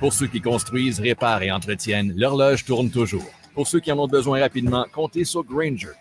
Pour ceux qui construisent, réparent et entretiennent, l'horloge tourne toujours. Pour ceux qui en ont besoin rapidement, comptez sur Grainger.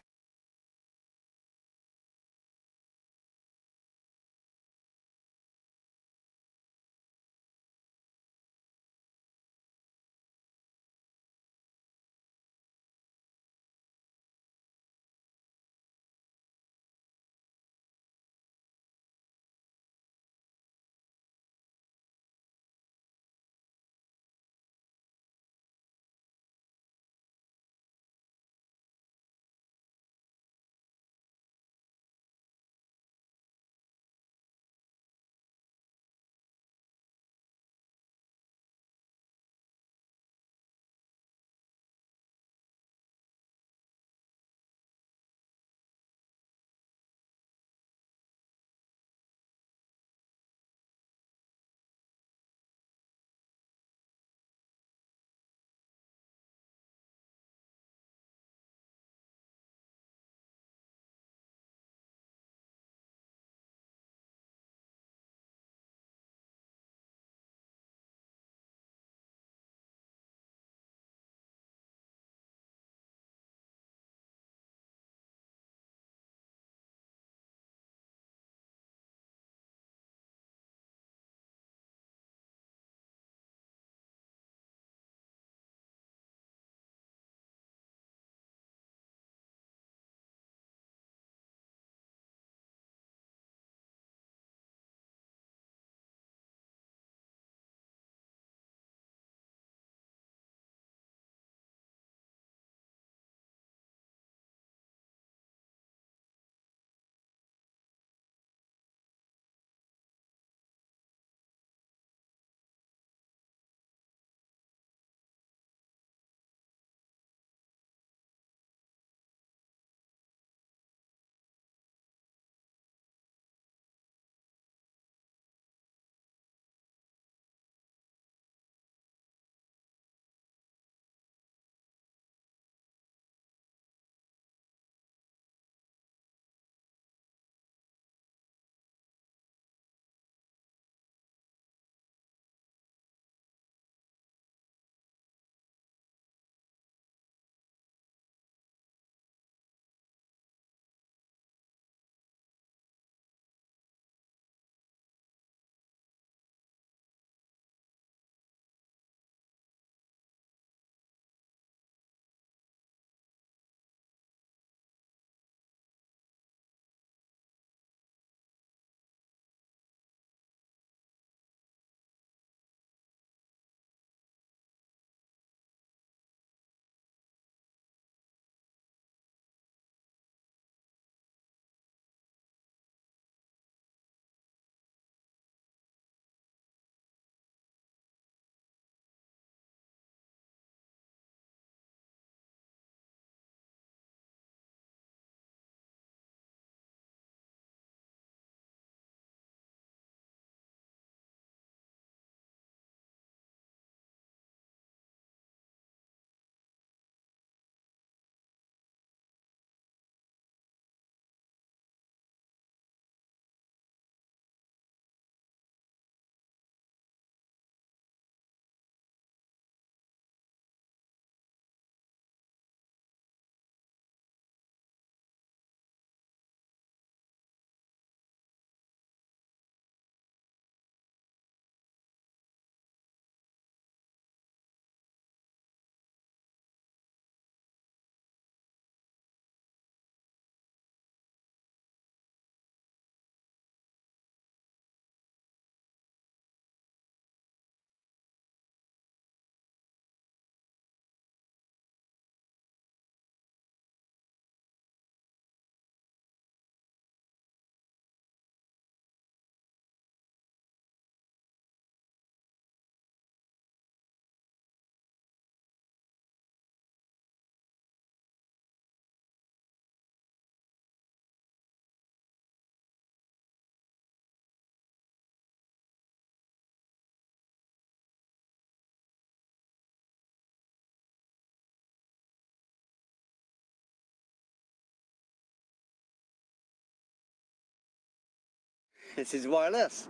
This is wireless.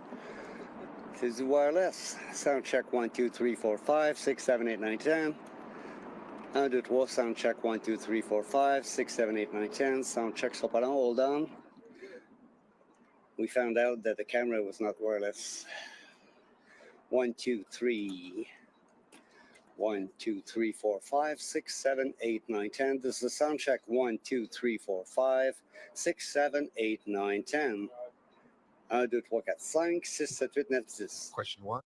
This is wireless. Sound check 1, 2, 3, 4, 5, 6, 7, 8, 9, 10. 1, 2, 3, sound check 1, 2, 3, 4, 5, 6, 7, 8, 9, 10. Sound check Sopalon, hold on. We found out that the camera was not wireless. 1, 2, 3. 1, 2, 3, 4, 5, 6, 7, 8, 9, 10. This is the sound check 1, 2, 3, 4, 5, 6, 7, 8, 9, 10. 1, 2, 3, 4, 5, 6, 7, 8, 9, 10. Question 1.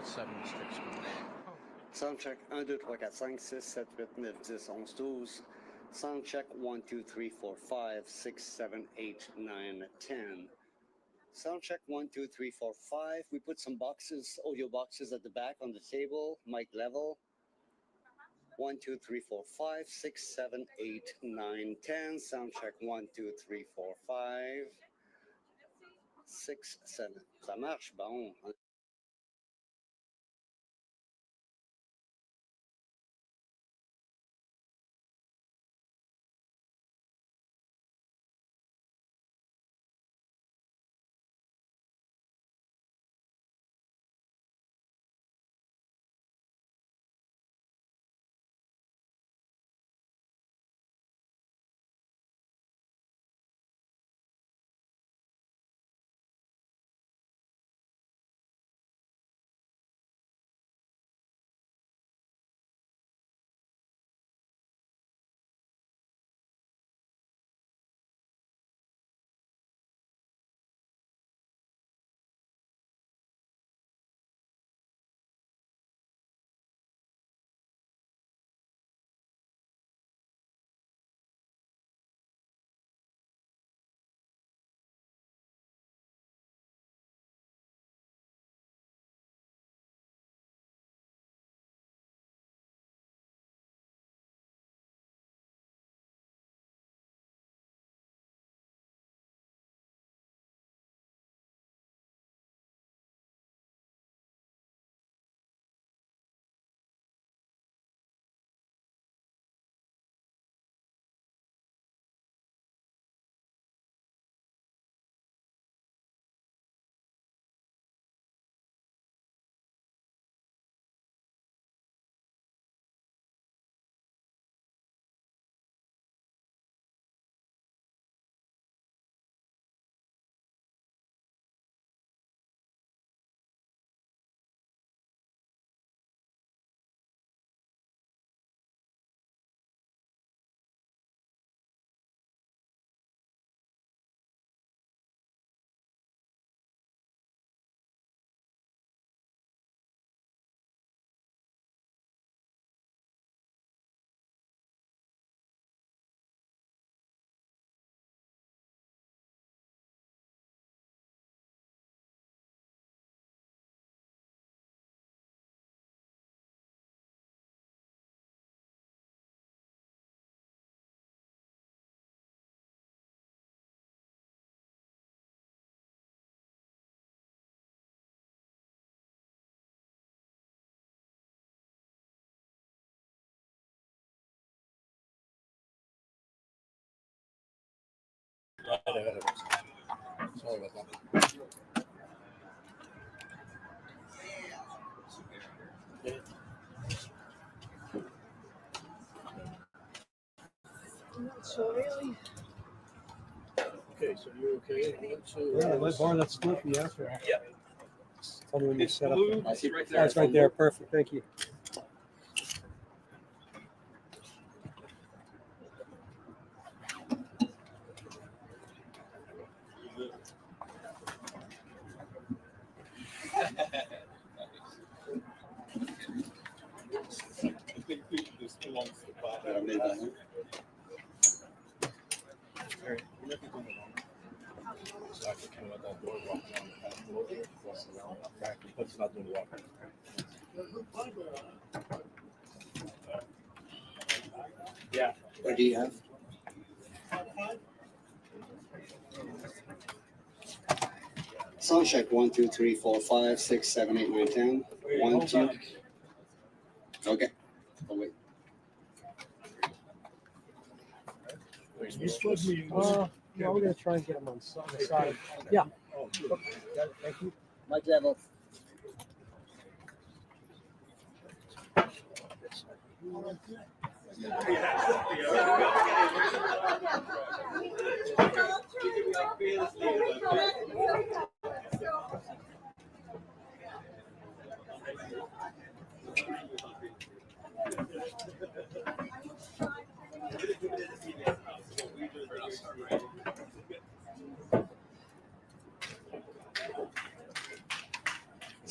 Soundcheck 1, 2, 3, 4, 5, 6, 7, 8, 9, 10, 11, 12. Soundcheck 1, 2, 3, 4, 5, 6, 7, 8, 9, 10. Soundcheck 1, 2, 3, 4, 5. We put some boxes, audio boxes at the back on the table, mic level. 1, 2, 3, 4, 5, 6, 7, 8, 9, 10. Soundcheck 1, 2, 3, 4, 5, 6, 7. Ça marche, bon. Sorry about that. Okay, so you're okay. Yeah, my bar that's split from yesterday. Yeah. Tell me when you set up. Blue, it's right there. That's right there. Perfect. Thank you. Yeah. What do you have? Soundcheck 1, 2, 3, 4, 5, 6, 7, 8, 9, 10. 1, 2. Okay. Oh, wait. Yeah, we're gonna try and get them on the side. Yeah. Thank you. Mic level.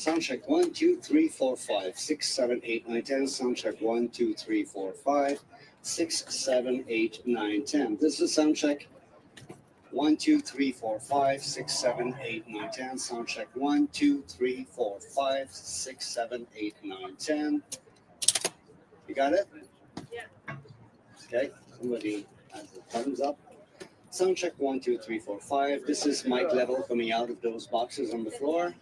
Sound check 1, 2, 3, 4, 5, 6, 7, 8, 9, 10. Sound check 1, 2, 3, 4, 5, 6, 7, 8, 9, 10. This is sound check 1, 2, 3, 4, 5, 6, 7, 8, 9, 10. Sound check 1, 2, 3, 4, 5, 6, 7, 8, 9, 10. You got it? Yeah. Okay. Somebody has a thumbs up. Sound check 1, 2, 3, 4, 5. This is mic level coming out of those boxes on the floor.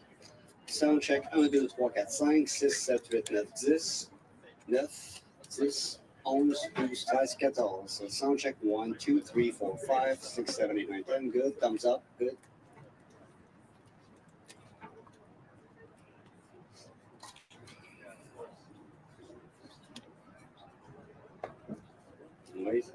Sound check 1, 2, 3, 4, 5, 6, 7, 8, 9, 10. 9, 10, 11, 12, 13, 14. So sound check 1, 2, 3, 4, 5, 6, 7, 8, 9, 10. Good. Thumbs up. Good. Nice.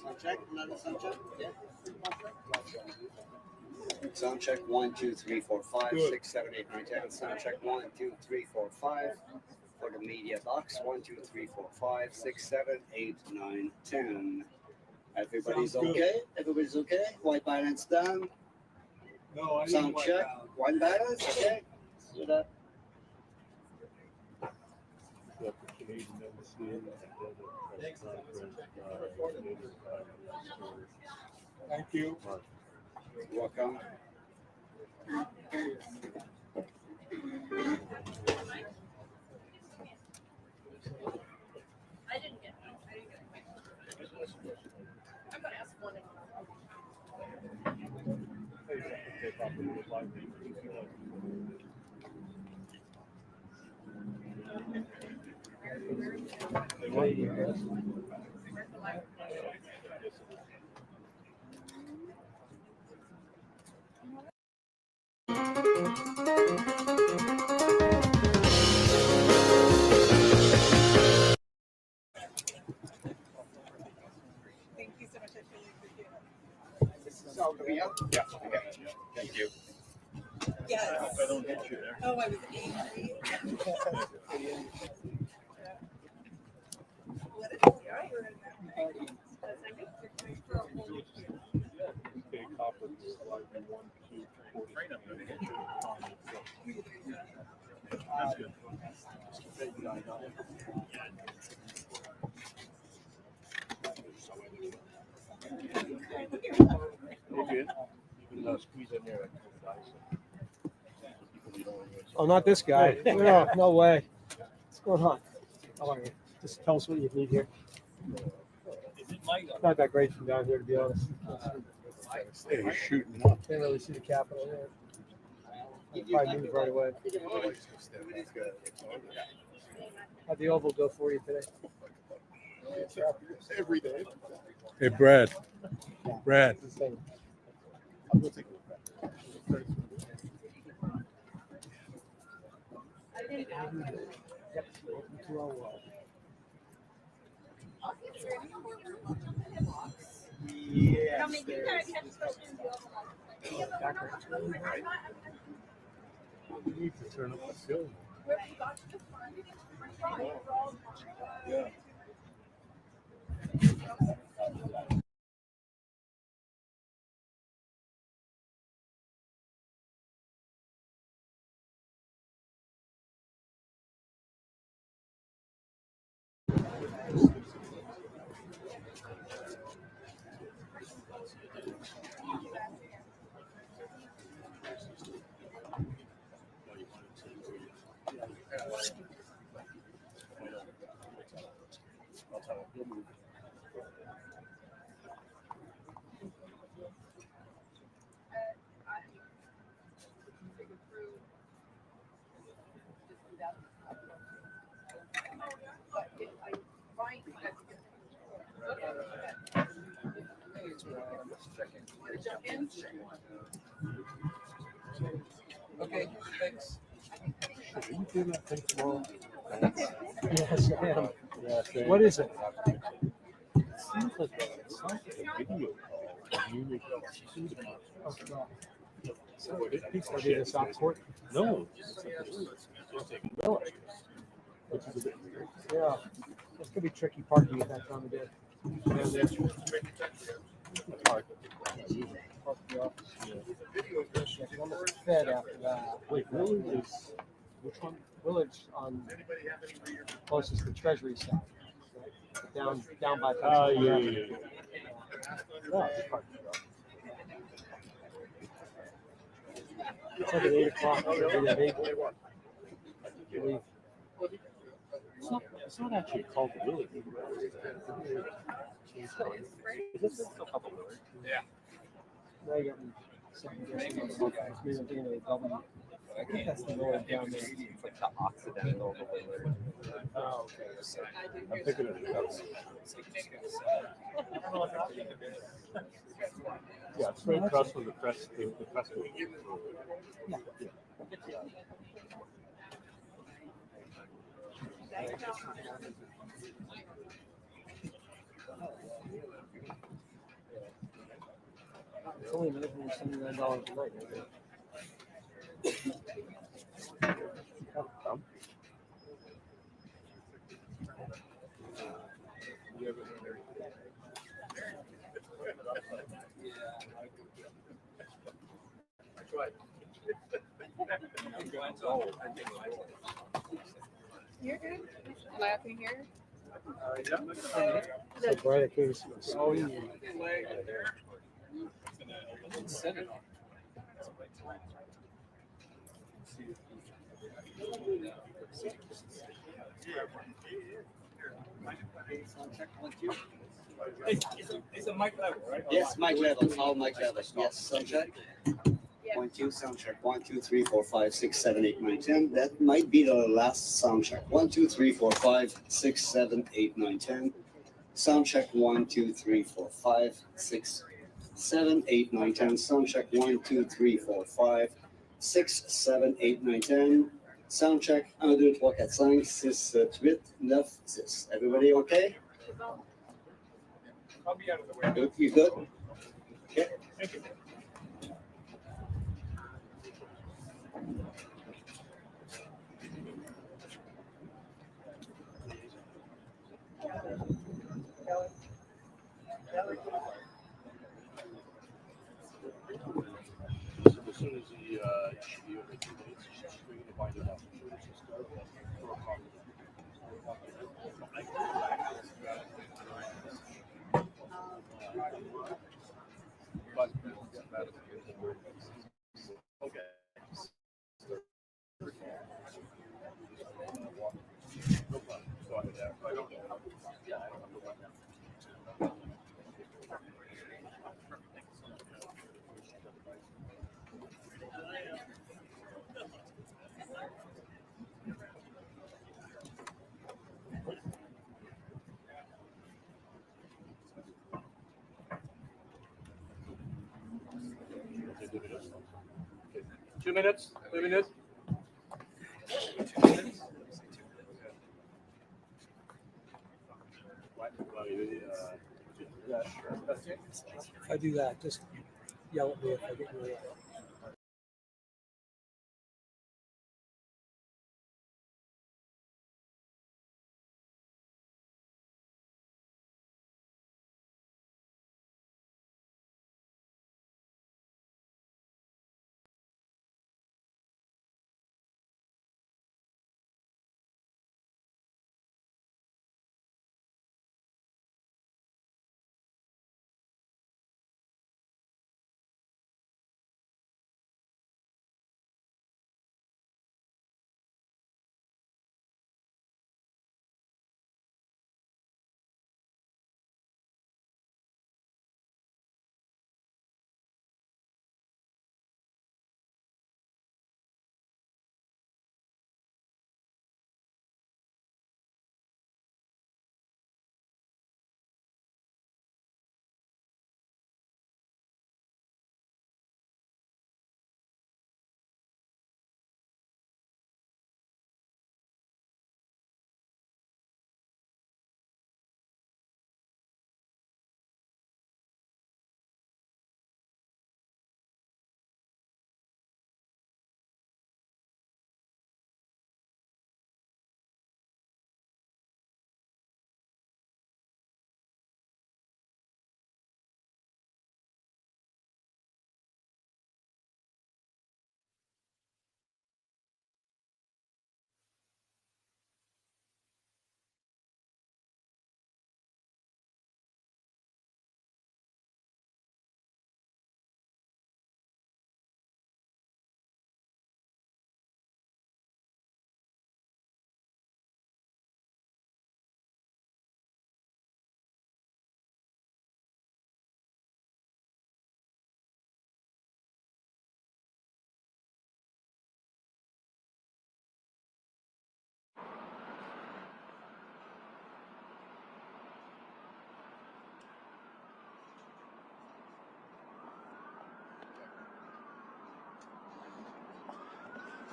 Sound check. Another sound check. Yeah. Sound check 1, 2, 3, 4, 5, 6, 7, 8, 9, 10. Sound check 1, 2, 3, 4, 5. For the media box 1, 2, 3, 4, 5, 6, 7, 8, 9, 10. Everybody's okay? Everybody's okay? White balance done. No, I Sound didn't check. White balance. Okay. Do that. Thank you. You're welcome. I didn't get it. I'm gonna ask one. Thank you so much. I really appreciate it. This is all coming up? Yeah. Okay. Thank you. Yes. I don't hit you there. Oh, I was angry. What did you Okay, copper, slide 1, 2, 4. I'm going to hit you. That's good. Okay. You can squeeze in there. Oh, not this guy. No, no way. What's going on? How are you? Just tell us what you need here. It's not that great from down here, to be honest. Hey, you're shooting up. Can't really see the Capitol there. Probably move right away. How'd the Oval go for you today? Every day. Hey, Brad. Brad. I'll go take a look. Yep. Welcome to our world. Yeah. You need to turn up the film. Yeah. Okay, thanks. Are you doing that thing tomorrow? Yes, I am. Yeah, same. What is it? It sounds like a video call. You Oh, God. so it piece Are of they the shit. soft port? No. Really? Which is a bit weird. Yeah. It's gonna be tricky parking at that time of day. Yeah, that's hard. Park the office. Yeah, 'cause I'm gonna Fed after that. Wait, really? Is which one? Village on closest to Treasury side. Down by Oh, Pennsylvania. yeah. Yeah, it's hard. It's like at 8 o'clock. We're gonna leave. Leave. It's not actually called the Willie. Is it still called the Willie? Now you got me second guessing on the Buckeyes. Maybe I'm thinking of the W. I think that's the Lord down there. It's like the Occidental Willard. Oh, okay. I'm thinking of the other. Yeah, it's right across from the press. The press room. Yeah. It's only $979 a night. You're good. Laughing here. So bright, I can't even see my screen. It's a mic level, right? Yes, mic level, all mic levels. Yes, sound check. 1, 2, sound check. 1, 2, 3, 4, 5, 6, 7, 8, 9, 10. That might be the last sound check. 1, 2, 3, 4, 5, 6, 7, 8, 9, 10. Sound check. 1, 2, 3, 4, 5, 6, 7, 8, 9, 10. Sound check. 1, 2, 3, 4, 5, 6, 7, 8, 9, 10. Sound check. 1, 2, 3, 4, 5, 6, 7, 8, 9, 10. Everybody okay? I'll be out of the way. Good. You good? Okay. Thank you. So as soon as he should be over 2 minutes, she's going to find it out. Okay. No problem. So I don't know. Yeah, I don't know. Okay, 2 minutes. Okay. 2 minutes. 2 minutes. 2 minutes. What? Well, yeah, sure. That's it. If I do that, just yell at me if I get really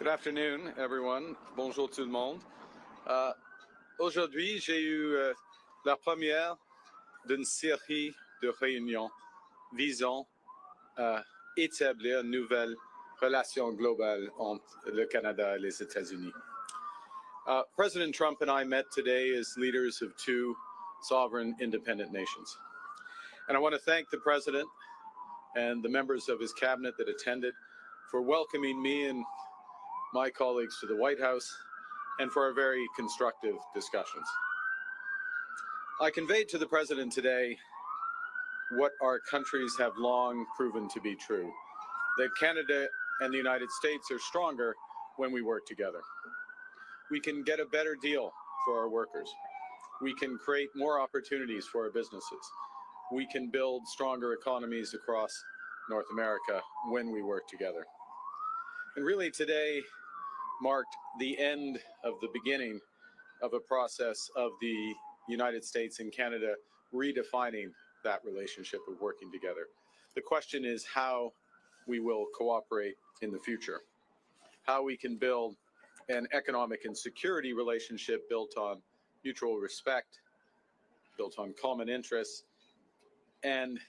Good afternoon, everyone. Bonjour tout le monde. Aujourd'hui, j'ai eu la première d'une série de réunions visant à établir une nouvelle relation globale entre le Canada et les États-Unis. President Trump and I met today as leaders of two sovereign independent nations. And I want to thank the President and the members of his cabinet that attended for welcoming me and my colleagues to the White House and for our very constructive discussions. I conveyed to the President today what our countries have long proven to be true, that Canada and the United States are stronger when we work together. We can get a better deal for our workers. We can create more opportunities for our businesses. We can build stronger economies across North America when we work together. And really today marked the end of the beginning of a process of the United States and Canada redefining that relationship of working together. The question is how we will cooperate in the future, how we can build an economic and security relationship built on mutual respect, built on common interests, and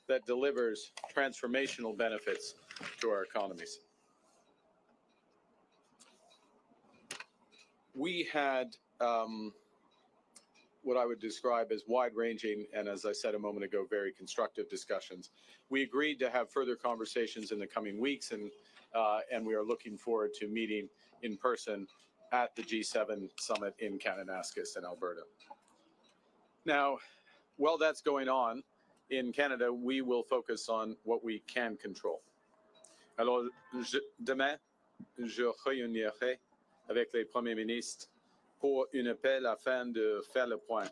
that delivers transformational benefits to our economies. We had what I would describe as wide-ranging and, as I said a moment ago, very constructive discussions. We agreed to have further conversations in the coming weeks, and we are looking forward to meeting in person at the G7 summit in Kananaskis in Alberta. Now, while that's going on, in Canada, we will focus on what we can control. Alors, demain, je réunirai avec les premiers ministres pour un appel afin de faire le point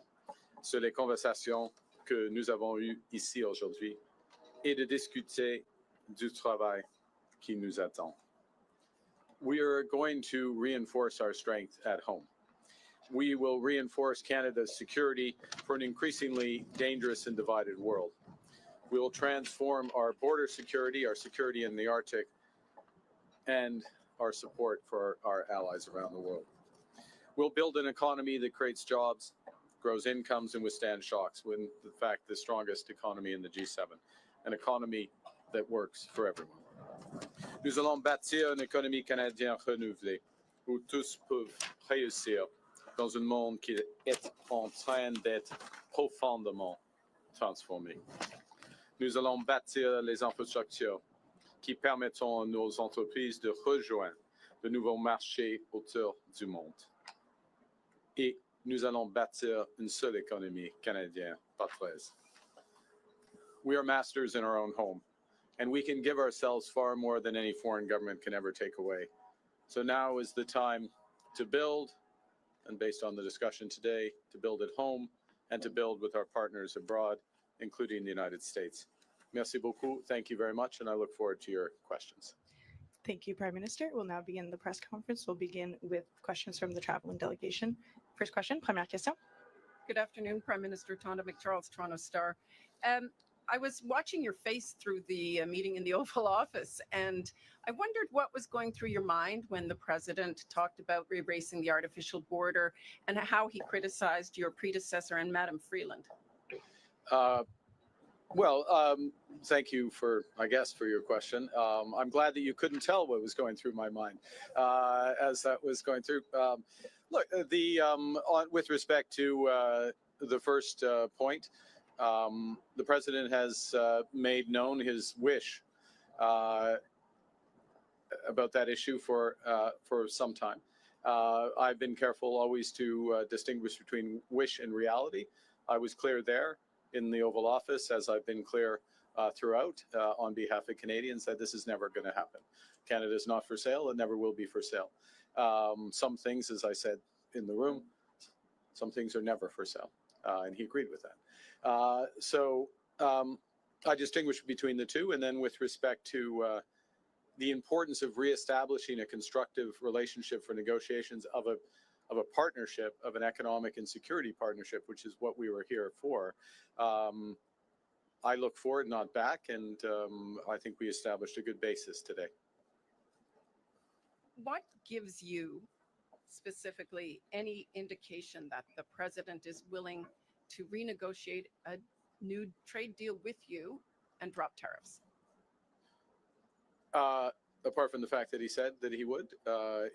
sur les conversations que nous avons eues ici aujourd'hui et de discuter du travail qui nous attend. We are going to reinforce our strength at home. We will reinforce Canada's security for an increasingly dangerous and divided world. We will transform our border security, our security in the Arctic, and our support for our allies around the world. We'll build an economy that creates jobs, grows incomes, and withstands shocks, when, in fact, the strongest economy in the G7, an economy that works for everyone. Nous allons bâtir une économie canadienne renouvelée, où tous peuvent réussir dans un monde qui est en train d'être profondément transformé. Nous allons bâtir les infrastructures qui permettront à nos entreprises de rejoindre de nouveaux marchés autour du monde. Et nous allons bâtir une seule économie canadienne par 13. We are masters in our own home, and we can give ourselves far more than any foreign government can ever take away. So now is the time to build, and based on the discussion today, to build at home and to build with our partners abroad, including the United States. Merci beaucoup. Thank you very much, and I look forward to your questions. Thank you, Prime Minister. We'll now begin the press conference. We'll begin with questions from the traveling delegation. First question, première question. Good afternoon, Prime Minister Tonda McCharles, Toronto Star. I was watching your face through the meeting in the Oval Office, and I wondered what was going through your mind when the President talked about erasing the artificial border and how he criticized your predecessor and Madam Freeland. Thank you for your question. I'm glad that you couldn't tell what was going through my mind as that was going through. With respect to the first point, the President has made known his wish about that issue for some time. I've been careful always to distinguish between wish and reality. I was clear there in the Oval Office, as I've been clear throughout on behalf of Canadians, that this is never going to happen. Canada is not for sale. It never will be for sale. Some things, as I said in the room, some things are never for sale. And he agreed with that. I distinguish between the two. And then with respect to the importance of reestablishing a constructive relationship for negotiations of a partnership, of an economic and security partnership, which is what we were here for. I look forward, not back, and I think we established a good basis today. what gives you specifically any indication that the president is willing to renegotiate a new trade deal with you and drop tariffs? Apart from the fact that he said that he would,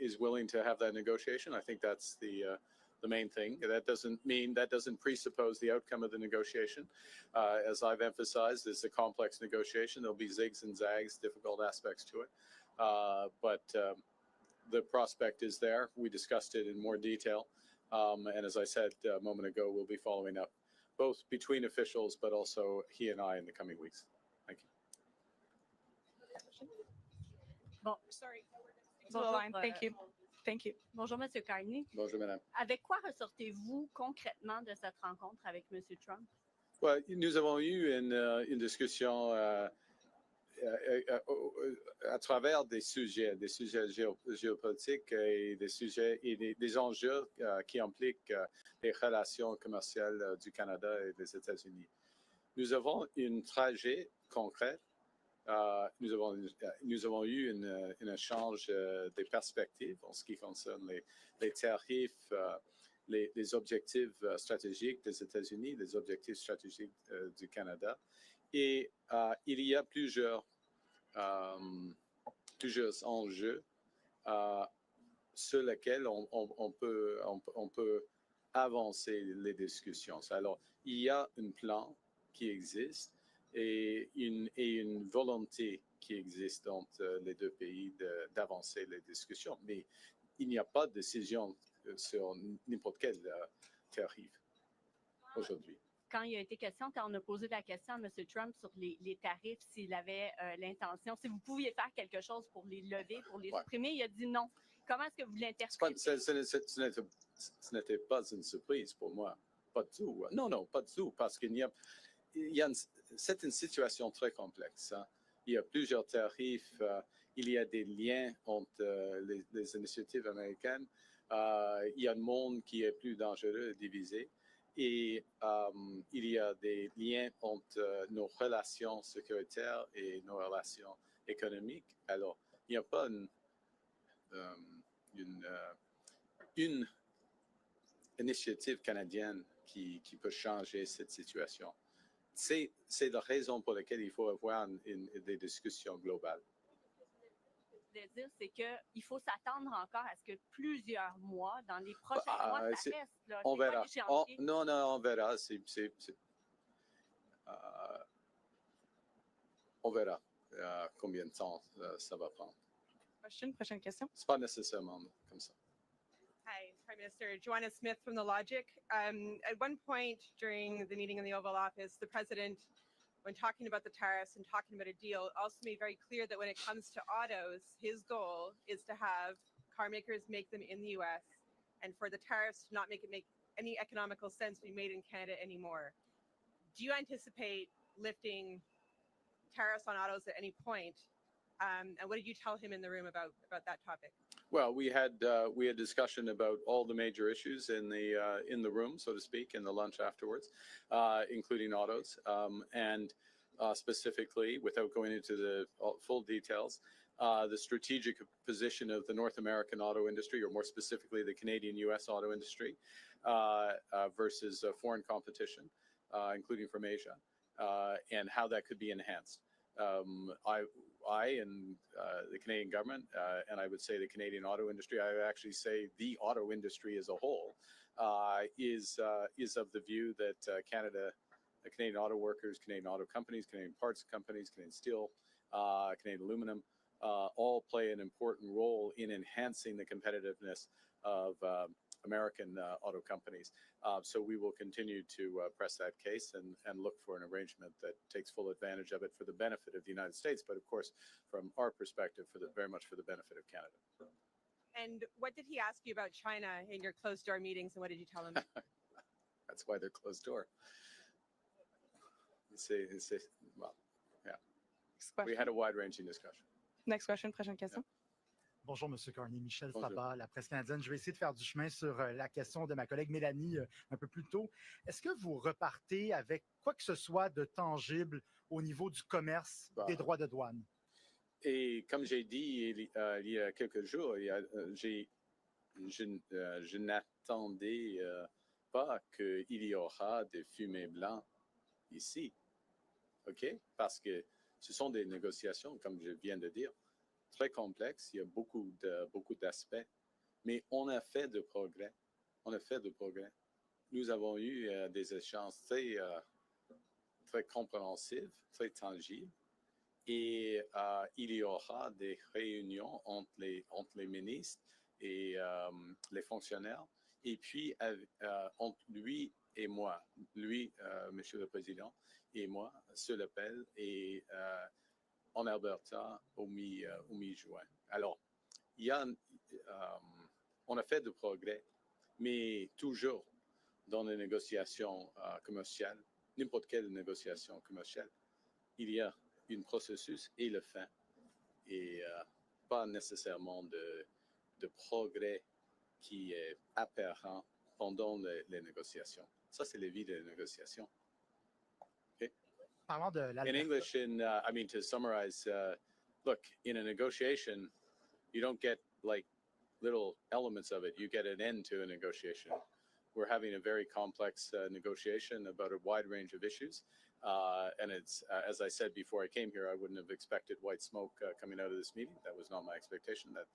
is willing to have that negotiation, I think that's the main thing. That doesn't presuppose the outcome of the negotiation. As I've emphasized, it's a complex negotiation. There'll be zigs and zags, difficult aspects to it. But the prospect is there. We discussed it in more detail. And as I said a moment ago, we'll be following up both between officials, but also he and I in the coming weeks. Thank you. Bon, sorry. Thank you. Thank you. Bonjour, Monsieur Carney. Bonjour, madame. Avec quoi ressortez-vous concrètement de cette rencontre avec Monsieur Trump? Ouais, nous avons eu une discussion à travers des sujets géopolitiques et des sujets et des enjeux qui impliquent les relations commerciales du Canada et des États-Unis. Nous avons un trajet concret. Nous avons eu un échange des perspectives en ce qui concerne les tarifs, les objectifs stratégiques des États-Unis, les objectifs stratégiques du Canada. Et il y a plusieurs enjeux sur lesquels on peut avancer les discussions. Alors, il y a un plan qui existe et une volonté qui existe entre les deux pays d'avancer les discussions. Mais il n'y a pas de décision sur n'importe quel tarif aujourd'hui. Quand il a été question, quand on a posé la question à M. Trump sur les tarifs, s'il avait l'intention, si vous pouviez faire quelque chose pour les lever, pour les supprimer, il a dit non. Comment est-ce que vous l'interprétez? Ce n'était pas une surprise pour moi. Pas du tout. Non, pas du tout. Parce qu'il c'est une situation très complexe. Hein. Il y a plusieurs tarifs. Il y a des liens entre les initiatives américaines. Il y a un monde qui est plus dangereux et divisé. Et il y a des liens entre nos relations sécuritaires et nos relations économiques. Alors, il n'y a pas une initiative canadienne qui peut changer cette situation. C'est la raison pour laquelle il faut avoir des discussions globales. Ce que je voulais dire, c'est qu'il faut s'attendre encore à ce que plusieurs mois, dans les prochains mois, ça reste. Là, on verra. Non, on verra. On verra combien de temps ça va prendre. Prochaine question. Ce n'est pas nécessairement comme ça. Hi, Prime Minister. Joanna Smith from The Logic. At one point during the meeting in the Oval Office, the President, when talking about the tariffs and talking about a deal, also made very clear that when it comes to autos, his goal is to have car makers make them in the U.S. and for the tariffs to not make any economical sense to be made in Canada anymore. Do you anticipate lifting tariffs on autos at any point? And what did you tell him in the room about that topic? Well, we had discussion about all the major issues in the room, so to speak, in the lunch afterwards, including autos, and specifically, without going into the full details, the strategic position of the North American auto industry, or more specifically, the Canadian-U.S. auto industry, versus foreign competition, including from Asia, and how that could be enhanced. I and the Canadian government, and I would say the Canadian auto industry, I would actually say the auto industry as a whole, is of the view that Canadian auto workers, Canadian auto companies, Canadian parts companies, Canadian steel, Canadian aluminum, all play an important role in enhancing the competitiveness of American auto companies. So we will continue to press that case and look for an arrangement that takes full advantage of it for the benefit of the United States, but of course, from our perspective, very much for the benefit of Canada. And what did he ask you about China in your closed-door meetings, and what did you tell him? That's why they're closed door. Well, yeah. We had a wide-ranging discussion. Next question, prochaine question. Yeah. Bonjour, M. Carney. Michel Bonjour. Sabat, la presse canadienne. Je vais essayer de faire du chemin sur la question de ma collègue Mélanie un peu plus tôt. Est-ce que vous repartez avec quoi que ce soit de tangible au niveau du commerce des droits de douane? Et comme j'ai dit il y a quelques jours, je n'attendais pas qu'il y aura des fumées blancs ici, OK? Parce que ce sont des négociations, comme je viens de dire, très complexes. Il y a beaucoup d'aspects, mais on a fait de progrès. On a fait de progrès. Nous avons eu des échanges très compréhensifs, très tangibles. Et il y aura des réunions entre les ministres et les fonctionnaires. Et puis, entre lui et moi, lui, Monsieur le Président, et moi, sur l'appel, et en Alberta au mi-juin. Alors, on a fait de progrès, mais toujours dans les négociations commerciales, n'importe quelle négociation commerciale, il y a un processus et le fin, et pas nécessairement de progrès qui est apparent pendant les négociations. Ça, c'est la vie des négociations. Okay? Parlant de In English, to summarize, look, in a negotiation, you don't get like little elements of it. You get an end to a negotiation. We're having a very complex negotiation about a wide range of issues. And it's, as I said before I came here, I wouldn't have expected white smoke coming out of this meeting. That was not my expectation, that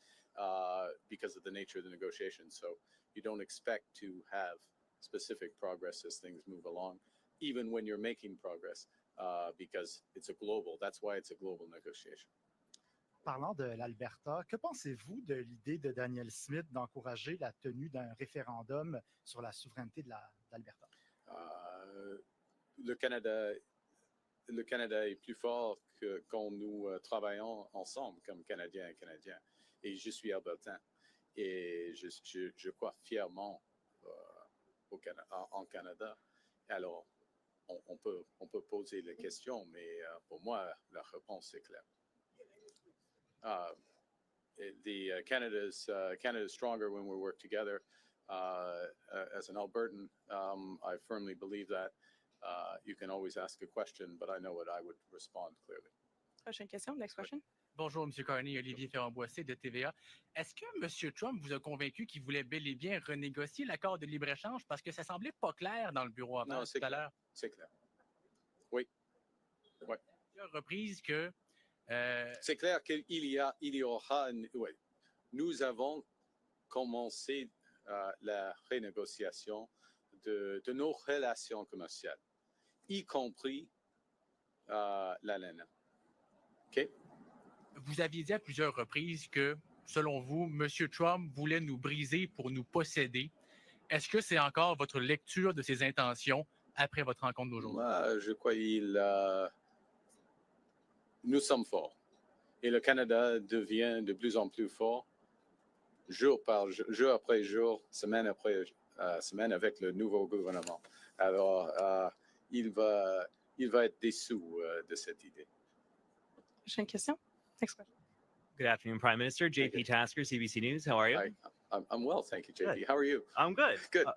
because of the nature of the negotiation. So you don't expect to have specific progress as things move along, even when you're making progress, because it's a global, that's why it's a global negotiation. Parlant de l'Alberta, que pensez-vous de l'idée de Daniel Smith d'encourager la tenue d'un référendum sur la souveraineté de l'Alberta? Le Canada est plus fort que quand nous travaillons ensemble comme Canadiens et Canadiens. Et je suis albertain. Et je crois fièrement en Canada. Alors, on peut poser les questions, mais pour moi, la réponse est claire. Canada's stronger when we work together. As an Albertan, I firmly believe that. You can always ask a question, but I know what I would respond clearly. Prochaine question, next question. Bonjour, M. Carney, Olivier Ferrand-Boissé de TVA. Est-ce que M. Trump vous a convaincu qu'il voulait bel et bien renégocier l'accord de libre-échange parce que ça semblait pas clair dans le bureau avant Non, tout à l'heure? C'est clair. Oui. Ouais. Plusieurs reprises que... C'est clair qu'il y aura... Ouais. Nous avons commencé la renégociation de nos relations commerciales, y compris la laine. OK? Vous aviez dit à plusieurs reprises que, selon vous, M. Trump voulait nous briser pour nous posséder. Est-ce que c'est encore votre lecture de ses intentions après votre rencontre d'aujourd'hui? Moi, je crois que nous sommes forts. Et le Canada devient de plus en plus fort, jour après jour, semaine après semaine, avec le nouveau gouvernement. Alors, il va être déçu de cette idée. Prochaine question. Next question. Good afternoon, Prime Minister. JP Tasker, CBC News. How are you? I'm well, thank you, JP. Good. How are you? I'm good. Good.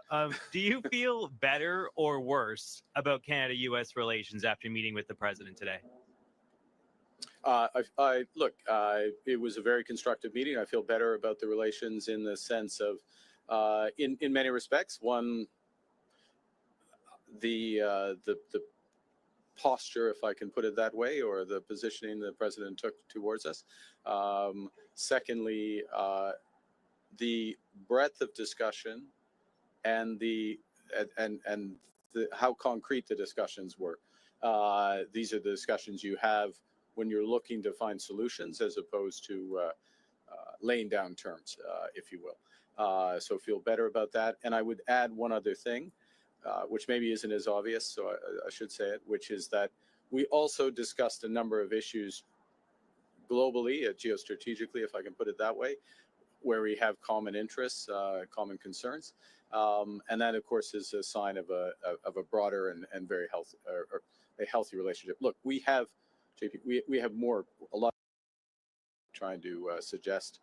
Do you feel better or worse about Canada-U.S. relations after meeting with the president today? Look, it was a very constructive meeting. I feel better about the relations in the sense of, in many respects, one, the posture, if I can put it that way, or the positioning the president took towards us. Secondly, the breadth of discussion and how concrete the discussions were. These are the discussions you have when you're looking to find solutions, as opposed to laying down terms, if you will. So feel better about that. And I would add one other thing, which maybe isn't as obvious, so I should say it, which is that we also discussed a number of issues globally, geostrategically, if I can put it that way, where we have common interests, common concerns. And that, of course, is a sign of a broader and very healthy, or a healthy relationship. Look, we have, JP, we have a lot trying to suggest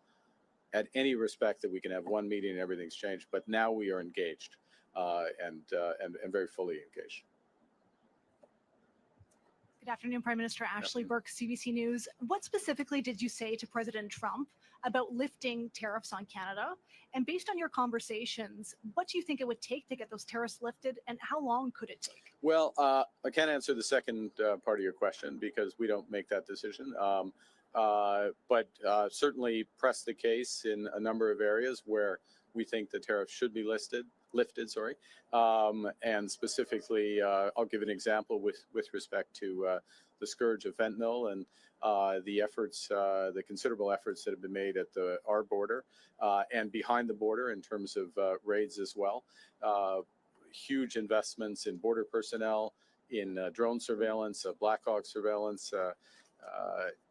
at any respect that we can have one meeting and everything's changed, but now we are engaged and very fully engaged. Good afternoon, Prime Minister. Ashley Burke, CBC News. What specifically did you say to President Trump about lifting tariffs on Canada? And based on your conversations, what do you think it would take to get those tariffs lifted, and how long could it take? Well, I can't answer the second part of your question because we don't make that decision. But certainly press the case in a number of areas where we think the tariffs should be lifted. And specifically, I'll give an example with respect to the scourge of fentanyl and the efforts, the considerable efforts that have been made at our border and behind the border in terms of raids as well. Huge investments in border personnel, in drone surveillance, Black Hawk surveillance,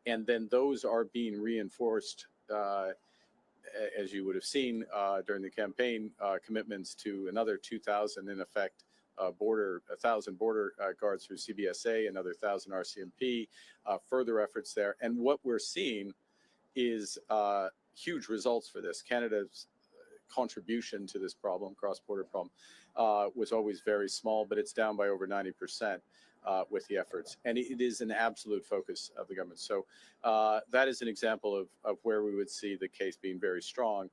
and then those are being reinforced as you would have seen during the campaign, commitments to another 2,000 in effect 1,000 border guards through CBSA, another 1,000 RCMP, further efforts there. And what we're seeing is huge results for this. Canada's contribution to this problem, cross-border problem, was always very small, but it's down by over 90%. With the efforts, and it is an absolute focus of the government. So that is an example of where we would see the case being very strong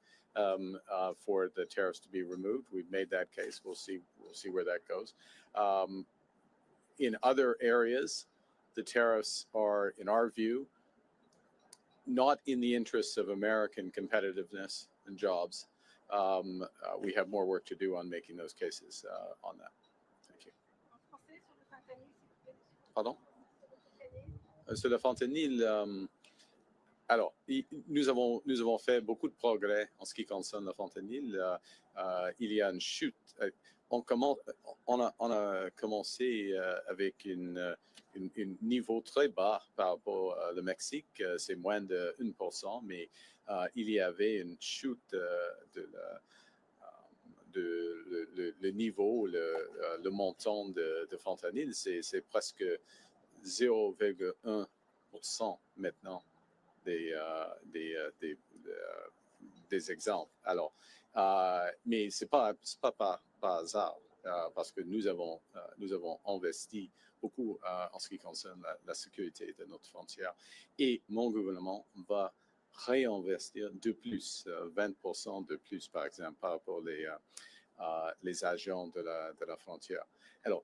for the tariffs to be removed. We've made that case. We'll see where that goes. In other areas, the tariffs are, in our view, not in the interests of American competitiveness and jobs. We have more work to do on making those cases on that. Pardon? Sur le fentanyl, alors, nous avons fait beaucoup de progrès en ce qui concerne le fentanyl. Il y a une chute. On a commencé avec un niveau très bas par rapport au Mexique. C'est moins de 1%, mais il y avait une chute le niveau, le montant de fentanyl, c'est presque 0,1% maintenant des exemples. Alors, mais c'est pas par hasard, parce que nous avons investi beaucoup en ce qui concerne la sécurité de notre frontière, et mon gouvernement va réinvestir de plus, 20% de plus, par exemple, par rapport les agents de la frontière. Alors,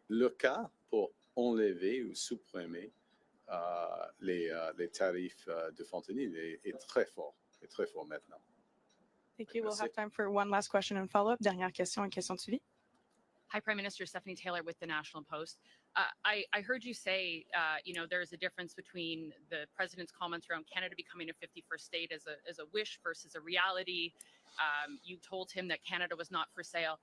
le cas pour enlever ou supprimer les tarifs de fentanyl est très fort maintenant. Thank you. We'll have time for one last question and follow-up. Dernière question et question de suivi. Hi, Prime Minister. Stephanie Taylor with the National Post. I heard you say, there's a difference between the president's comments around Canada becoming a 51st state as a wish versus a reality. You told him that Canada was not for sale.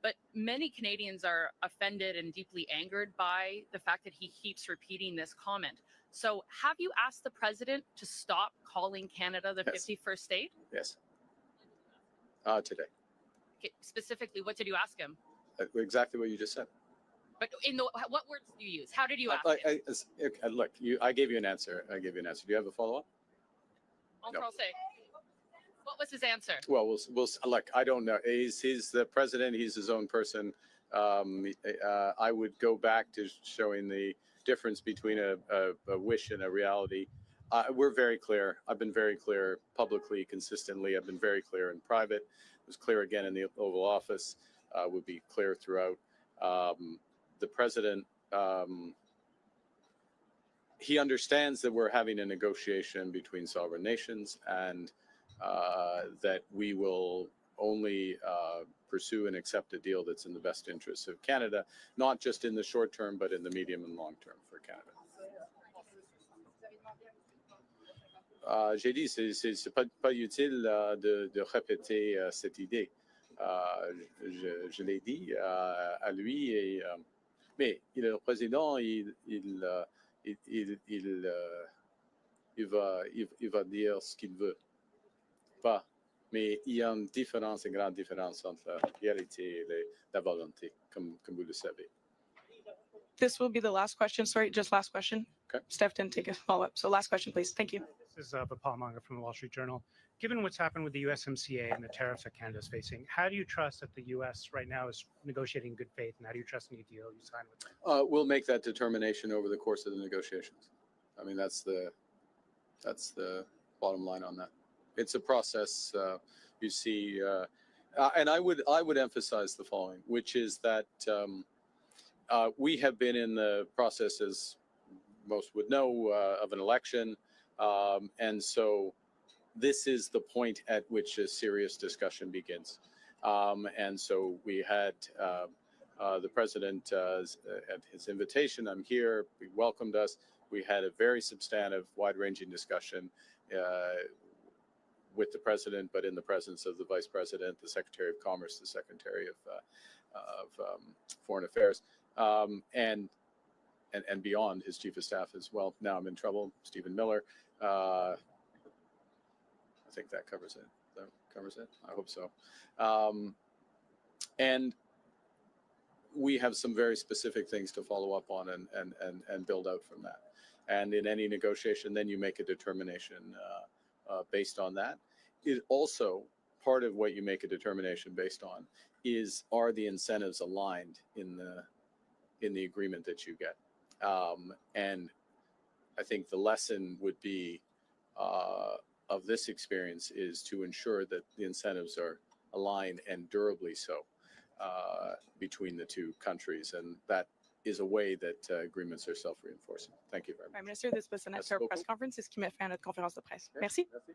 But many Canadians are offended and deeply angered by the fact that he keeps repeating this comment. So have you asked the president to stop calling Canada the 51st state? Yes. Today. Okay, specifically, what did you ask him? Exactly what you just said. But what words do you use? How did you ask him? Look, I gave you an answer. Do you have a follow-up? En français. What was his answer? Well, we'll look. I don't know. He's the president. He's his own person. I would go back to showing the difference between a wish and a reality. We're very clear. I've been very clear publicly, consistently. I've been very clear in private. It was clear again in the Oval Office. Would be clear throughout. The president, he understands that we're having a negotiation between sovereign nations, and that we will only pursue and accept a deal that's in the best interests of Canada, not just in the short term, but in the medium and long term for Canada. J'ai dit, c'est pas utile de répéter cette idée. Je l'ai dit à lui, mais le président, il va dire ce qu'il veut. Pas, mais il y a une grande différence entre la réalité et la volonté, comme vous le savez. This will be the last question. Sorry, just last question. Okay. Steph didn't take a follow-up. So last question, please. Thank you. This is Paul Munger from the Wall Street Journal. Given what's happened with the USMCA and the tariffs that Canada is facing, how do you trust that the U.S. right now is negotiating in good faith, and how do you trust any deal you sign with them? We'll make that determination over the course of the negotiations. I mean, that's the bottom line on that. It's a process. You see, and I would emphasize the following, which is that we have been in the process, as most would know, of an election, and so this is the point at which a serious discussion begins. And so we had the president at his invitation. I'm here. He welcomed us. We had a very substantive, wide-ranging discussion with the president, but in the presence of the vice president, the secretary of commerce, the secretary of foreign affairs, and beyond, his chief of staff as well. Now I'm in trouble. Stephen Miller. I think that covers it. That covers it. I hope so. And we have some very specific things to follow up on and build out from that. And in any negotiation, then you make a determination based on that. It also, part of what you make a determination based on is, are the incentives aligned in the agreement that you get? And I think the lesson would be of this experience is to ensure that the incentives are aligned and durably so between the two countries. And that is a way that agreements are self-reinforcing. Thank you very much. Prime Minister, this was the next press conference. C'est ce qui met fin à notre conférence de presse. Merci. Merci.